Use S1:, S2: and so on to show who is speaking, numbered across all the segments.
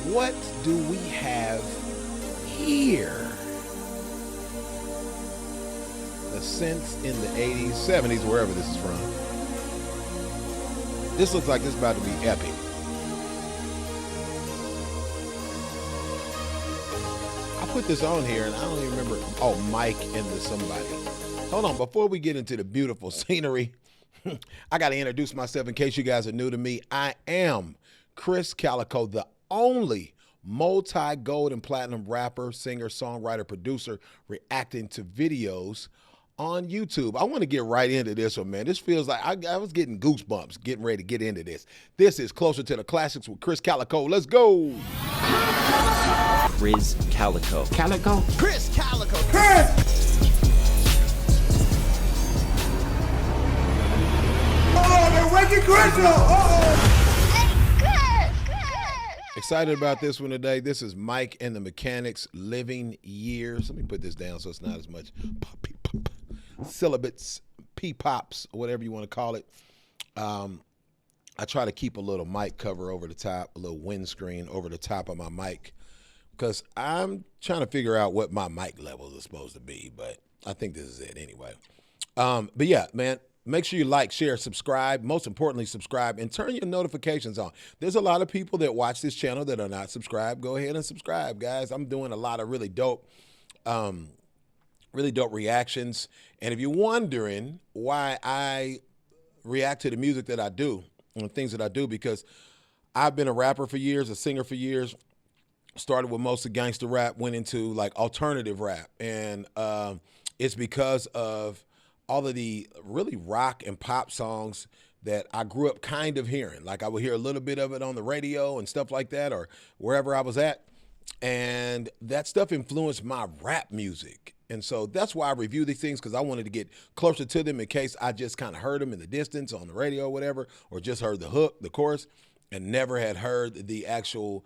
S1: What do we have here? The synths in the 80s, 70s, wherever this is from. This looks like this is about to be epic. I put this on here and I don't even remember. Oh, Mike and the somebody. Hold on, before we get into the beautiful scenery, I got to introduce myself in case you guys are new to me. I am Krizz Kaliko, the only multi-gold and platinum rapper, singer, songwriter, producer reacting to videos on YouTube. I want to get right into this one, man. This feels like I was getting goosebumps getting ready to get into this. This is Closer to the Classics with Krizz Kaliko. Let's go.
S2: Krizz Kaliko.
S1: Kaliko?
S3: Krizz Kaliko.
S4: Krizz! Oh, they're waking Krizz up! Uh-oh!
S1: Excited about this one today. This is Mike and the Mechanics, Living Years. Let me put this down so it's not as much syllables, P-pops, whatever you want to call it. I try to keep a little mic cover over the top, a little windscreen over the top of my mic, because I'm trying to figure out what my mic levels are supposed to be, but I think this is it anyway. But yeah, man, make sure you like, share, subscribe. Most importantly, subscribe and turn your notifications on. There's a lot of people that watch this channel that are not subscribed. Go ahead and subscribe, guys. I'm doing a lot of really dope reactions. And if you're wondering why I react to the music that I do and things that I do, because I've been a rapper for years, a singer for years, started with mostly gangster rap, went into like alternative rap. And it's because of all of the really rock and pop songs that I grew up kind of hearing. Like I would hear a little bit of it on the radio and stuff like that, or wherever I was at. And that stuff influenced my rap music. And so that's why I review these things, because I wanted to get closer to them in case I just kind of heard them in the distance on the radio or whatever, or just heard the hook, the chorus, and never had heard the actual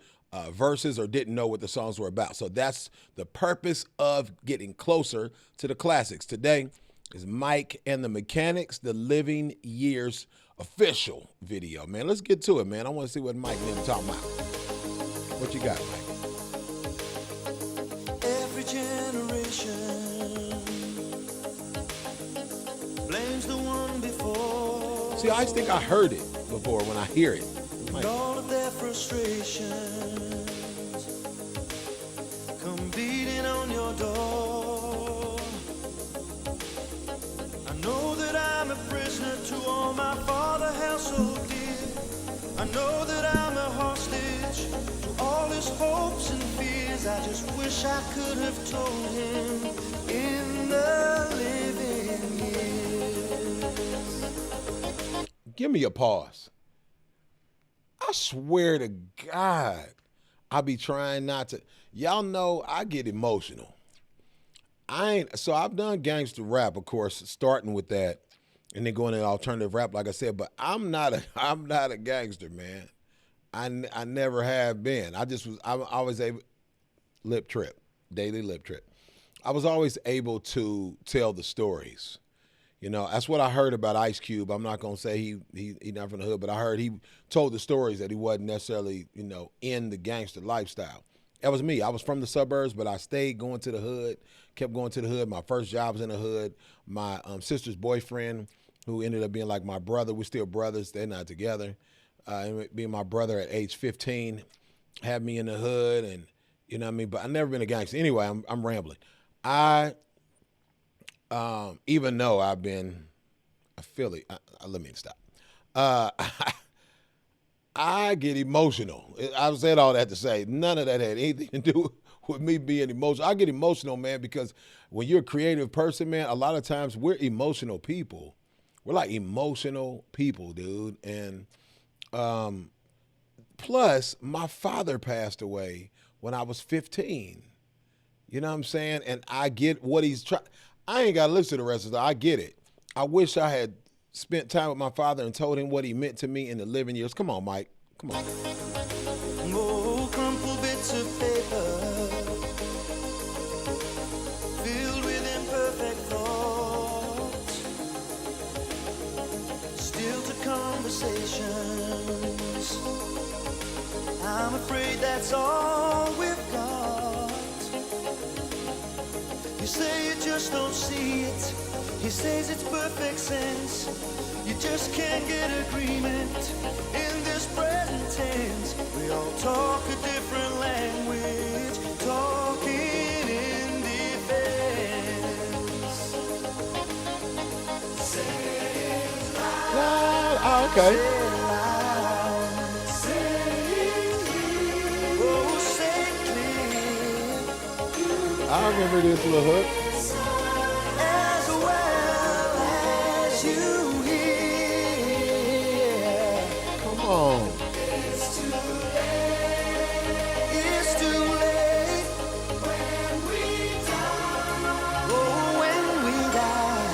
S1: verses or didn't know what the songs were about. So that's the purpose of getting closer to the classics. Today is Mike and the Mechanics, the Living Years official video. Man, let's get to it, man. I want to see what Mike and them talking about. What you got, Mike?
S3: Every generation blames the one before.
S1: See, I just think I heard it before when I hear it. Mike.
S3: All of their frustrations come beating on your door. I know that I'm a prisoner to all my father held so dear. I know that I'm a hostage to all his hopes and fears. I just wish I could have told him in the living years.
S1: Give me a pause. I swear to God, I be trying not to. Y'all know I get emotional. So I've done gangster rap, of course, starting with that, and then going into alternative rap, like I said. But I'm not a gangster, man. I never have been. I'm always able daily lip trip. I was always able to tell the stories. You know, that's what I heard about Ice Cube. I'm not gonna say he not from the hood, but I heard he told the stories that he wasn't necessarily, you know, in the gangster lifestyle. That was me. I was from the suburbs, but I stayed going to the hood, kept going to the hood. My first job was in the hood. My sister's boyfriend, who ended up being like my brother, we're still brothers, they're not together, being my brother at age 15, had me in the hood, and you know what I mean? But I've never been a gangster. Anyway, I'm rambling. Even though I've been a Philly, let me stop. I get emotional. I've said all that to say none of that had anything to do with me being emotional. I get emotional, man, because when you're a creative person, man, a lot of times we're emotional people. We're like emotional people, dude. And plus, my father passed away when I was 15. You know what I'm saying? And I get what he's trying. I ain't got to listen to the rest of it. I get it. I wish I had spent time with my father and told him what he meant to me in the living years. Come on, Mike. Come on.
S3: Oh, crumpled bits of paper filled with imperfect thoughts, still to conversations I'm afraid that's all we've got. You say you just don't see it. He says it's perfect sense. You just can't get agreement in this present tense. We all talk a different language, talking in defense. Say it loud.
S1: Oh, okay.
S3: Say it loud. Oh, say it clear.
S1: I remember this little hook.
S3: As well as you hear.
S1: Come on.
S3: It's too late. It's too late. When we die. Oh, when we die.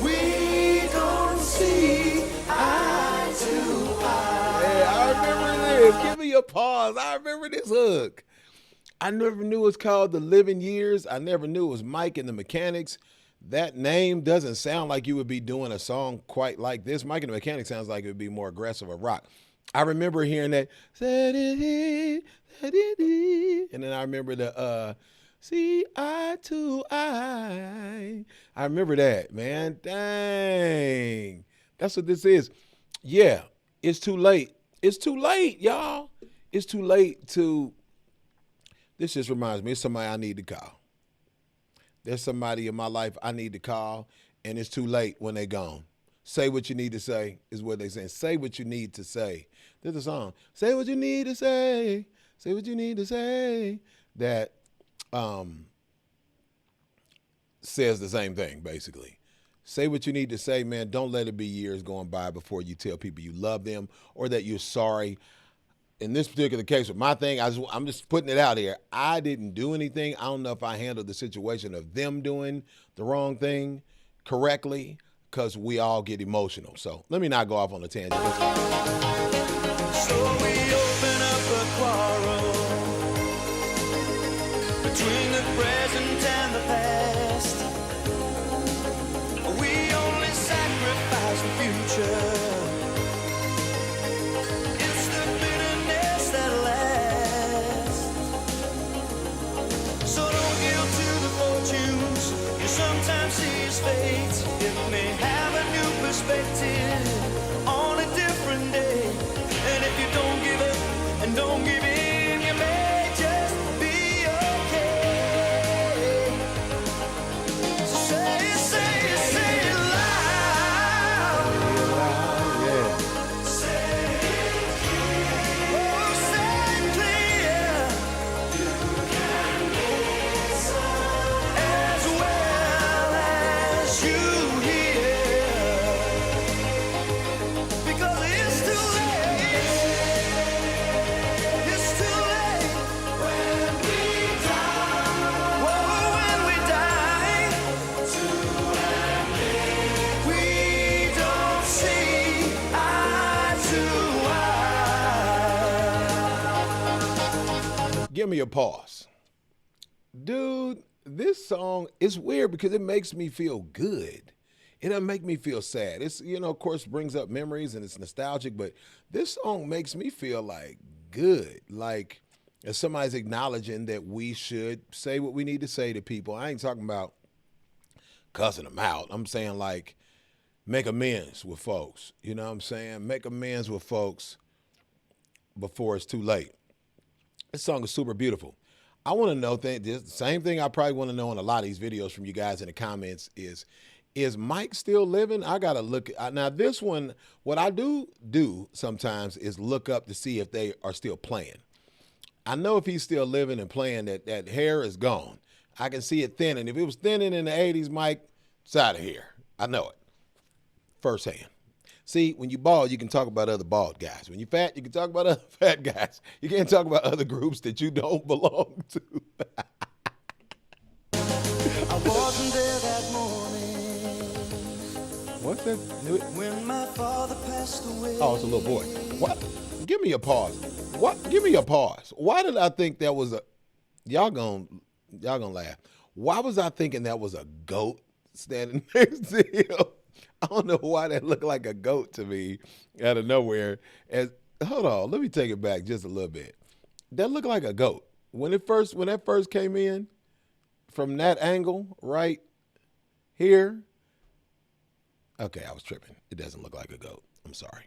S3: We don't see eye to eye.
S1: Hey, I remember this. Give me a pause. I remember this hook. I never knew it was called The Living Years. I never knew it was Mike and the Mechanics. That name doesn't sound like you would be doing a song quite like this. Mike and the Mechanics sounds like it would be more aggressive or rock. I remember hearing that, and then I remember the see eye to eye. I remember that, man. Dang. That's what this is. Yeah, it's too late. It's too late, y'all. It's too late to... This just reminds me of somebody I need to call. There's somebody in my life I need to call, and it's too late when they're gone. Say what you need to say is what they're saying. Say what you need to say. There's a song. Say what you need to say. Say what you need to say. That says the same thing, basically. Say what you need to say, man. Don't let it be years going by before you tell people you love them or that you're sorry. In this particular case with my thing, I'm just putting it out here. I didn't do anything. I don't know if I handled the situation of them doing the wrong thing correctly because we all get emotional. So let me not go off on a tangent.
S3: So we open up a quarrel between the present and the past. We only sacrifice the future. Sometimes see his fate. It may have a new perspective on a different day. And if you don't give up and don't give in, you may just be okay. So say it loud.
S1: Yeah.
S3: Say it clear. Oh, say it clear. You can listen as well as you hear. Because it's too late. It's too late when we die. Oh, when we die. We don't see eye to eye.
S1: Give me a pause. Dude, this song is weird because it makes me feel good. It doesn't make me feel sad. It's, of course, brings up memories and it's nostalgic, but this song makes me feel like good. Like if somebody's acknowledging that we should say what we need to say to people. I ain't talking about cussing them out. I'm saying like make amends with folks. You know what I'm saying? Make amends with folks before it's too late. This song is super beautiful. I want to know the same thing I probably want to know in a lot of these videos from you guys in the comments is Mike still living? I got to look. Now, this one, what I do sometimes is look up to see if they are still playing. I know if he's still living and playing, that hair is gone. I can see it thinning. If it was thinning in the 80s, Mike, it's out of here. I know it firsthand. See, when you bald, you can talk about other bald guys. When you're fat, you can talk about other fat guys. You can't talk about other groups that you don't belong to.
S3: I wasn't there that morning
S1: What's that?
S3: when my father passed away.
S1: Oh, it's a little boy. What? Give me a pause. What? Give me a pause. Why did I think that was a... Y'all gonna laugh. Why was I thinking that was a goat standing next to him? I don't know why that looked like a goat to me out of nowhere. As hold on. Let me take it back just a little bit. That looked like a goat. When that first came in, from that angle, right here. Okay, I was tripping. It doesn't look like a goat. I'm sorry.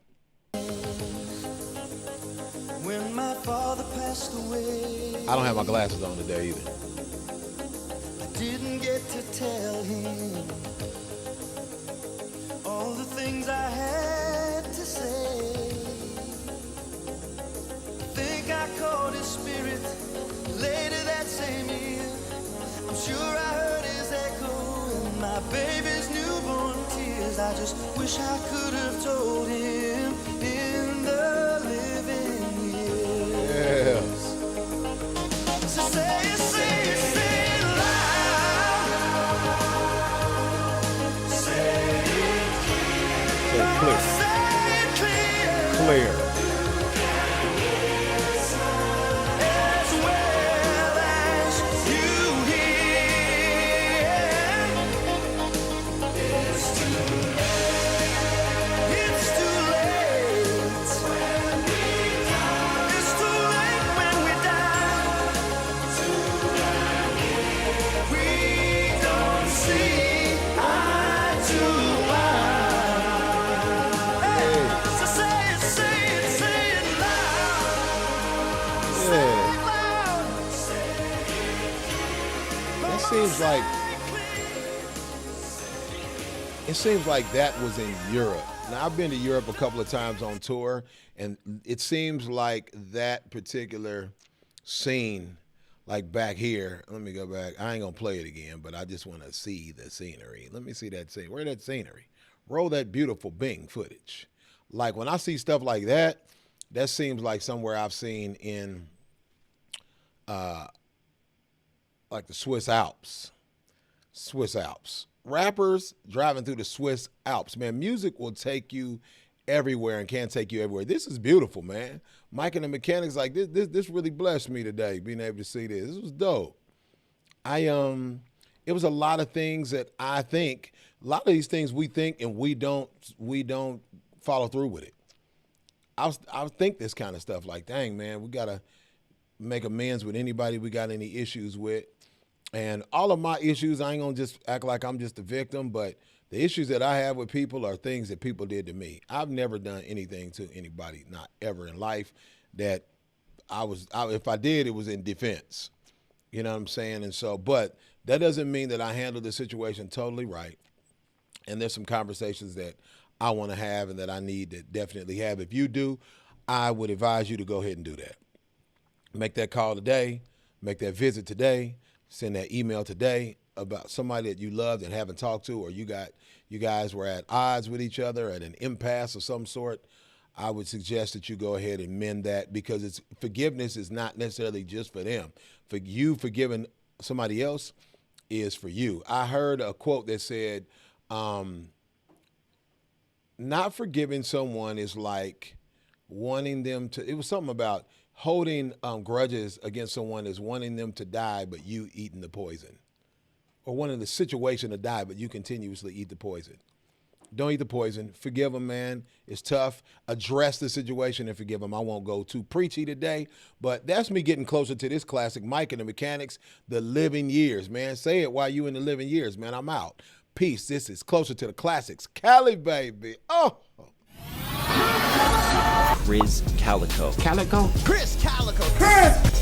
S3: When my father passed away,
S1: I don't have my glasses on today either.
S3: I didn't get to tell him all the things I had to say. Think I caught his spirit later that same year. I'm sure I heard his echo in my baby's newborn tears. I just wish I could have told him in the living years.
S1: Yes.
S3: So say it loud. Say it
S1: Clear.
S3: Say it clear.
S1: Clear.
S3: As well as you hear. It's too late. It's too late when we die. It's too late when we die. We don't see eye to eye. Hey, so say it loud.
S1: Yeah.
S3: Loud.
S1: That seems like it seems like that was in Europe. Now I've been to Europe a couple of times on tour, and it seems like that particular scene, like back here. Let me go back. I ain't gonna play it again, but I just want to see the scenery. Let me see that scene. Where's that scenery? Roll that beautiful Bing footage. Like when I see stuff like that, that seems like somewhere I've seen in like the Swiss Alps. Swiss Alps. Rappers driving through the Swiss Alps. Man, music will take you everywhere and can take you everywhere. This is beautiful, man. Mike and the Mechanics, like this really blessed me today, being able to see this. This was dope. It was a lot of things that I think, a lot of these things we think and we don't follow through with it. I think this kind of stuff like, dang, man, we got to make amends with anybody we got any issues with. And all of my issues, I ain't going to just act like I'm just a victim, but the issues that I have with people are things that people did to me. I've never done anything to anybody, not ever in life, that if I did, it was in defense. You know what I'm saying? And so, but that doesn't mean that I handled the situation totally right. And there's some conversations that I want to have and that I need to definitely have. If you do, I would advise you to go ahead and do that. Make that call today, make that visit today, send that email today about somebody that you loved and haven't talked to, or you guys were at odds with each other, at an impasse of some sort. I would suggest that you go ahead and mend that, because forgiveness is not necessarily just for them. For you, forgiving somebody else is for you. I heard a quote that said, not forgiving someone is like wanting them to, it was something about holding grudges against someone is wanting them to die, but you eating the poison. Or wanting the situation to die, but you continuously eat the poison. Don't eat the poison. Forgive them, man. It's tough. Address the situation and forgive them. I won't go too preachy today, but that's me getting closer to this classic. Mike and the Mechanics, the living years, man. Say it while you in the living years, man. I'm out. Peace. This is closer to the classics. Cali, baby. Oh.
S2: Krizz Kaliko.
S1: Kaliko?
S3: Krizz Kaliko.
S4: Krizz!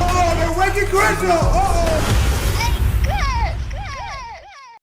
S4: Oh, they're waking Krizz up!